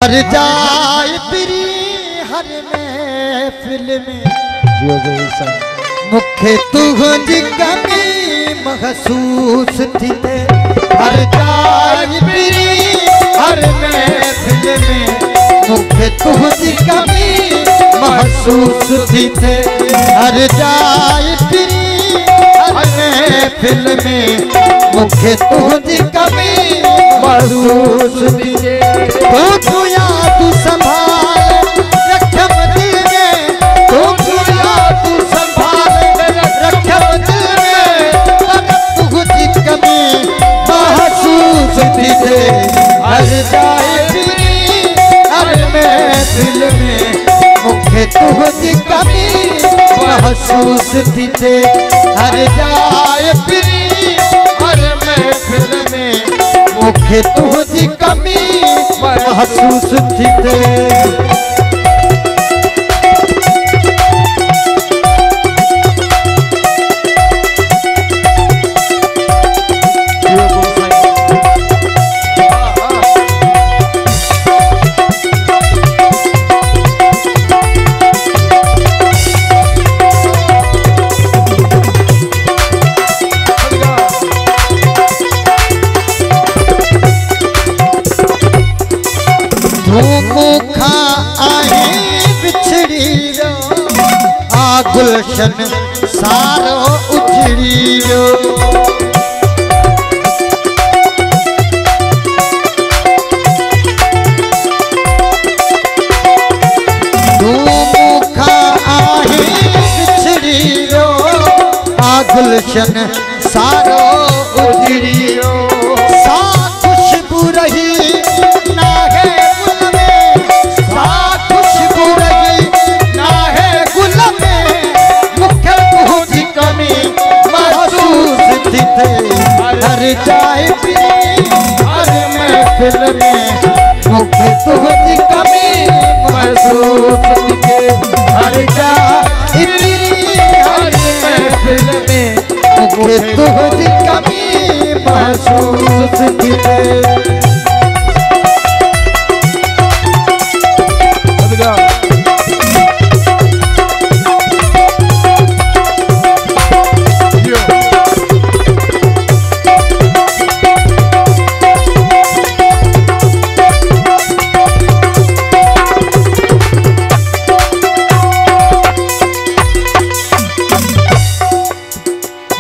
हर जाए प्री हर महफिल में मुखे तुझी कमी महसूस थी थे। हर जाए प्री हर महफिल में मुखे तुझी कमी महसूस थी थे। हर जाए प्री हर महफिल में मुखे तुझी कमी महसूस थी थे। तू याद संभाल रखम दिल में, तू याद संभाल रखम दिल में, तुझी कमी महसूस थी थे। हर जाए प्री हर महफिल में मुखे तुझी कमी महसूस थी थे। हर जाए प्री हर महफिल में मुखे तुझी कमी महसूस थी थे। मुखा आहे बिछड़ी रो आ गुलशन सारो उजड़ी रो। तू मुखा आहे बिछड़ी रो आ गुलशन सारो उजड़ी रो। सा खुशबू रही हर जाए प्री हर महफिल में मुखे तुझी कमी महसूस थी थे। हर जाए प्री हर महफिल में मुखे तुझी कमी महसूस थी थे।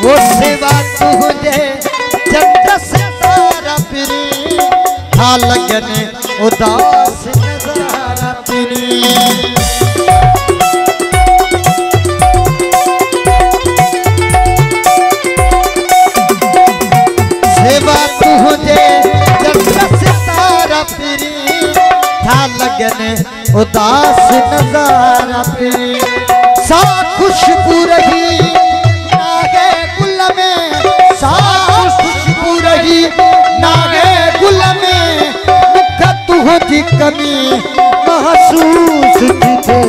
वो सेवा तुझे चंद्र सितारा फिरी था लगने उदास नजारा फिरी। सेवा तुझे चंद्र सितारा फिरी था लगने उदास नजारा फिरी। सा खुशबू रही नागे गुल में मुख तुझी कमी महसूस थी थे।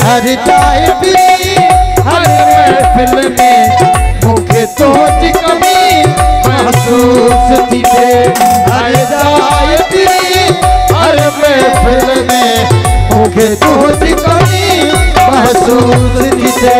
हर जाए प्री हर महफिल में मुखे तुझी कमी महसूस थी थे। हर जाए प्री हर महफिल में मुखे तुझी कमी महसूस थी थे।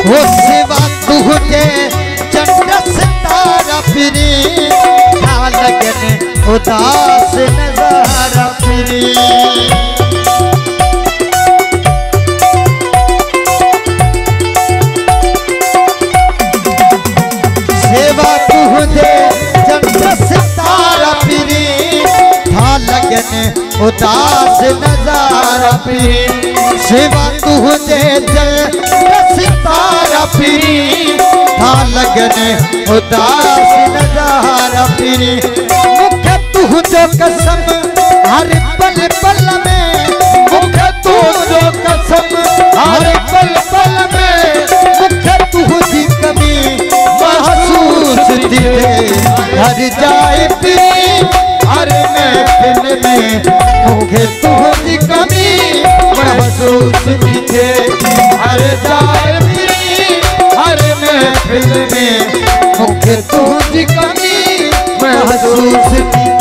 वो सेवा तुझे चंद्र सितारा फिरी था लगने उदास नजारा फिरी। सेवा तुझे चंद्र सितारा फिरी था लगने उदास नजारा फिरी। सेवा तुझे चंद्र सितारा फिरी था लगने उदास नजारा फिरी। मुखे तुझे कसम हर पल पल में मुखे तुझे कसम दिखे हर जाए पी हर महफिल में मुझे तुझी कमी महसूस दिखे हर जाए पी हर महफिल में मुझे तुझी कमी महसूस दिखे।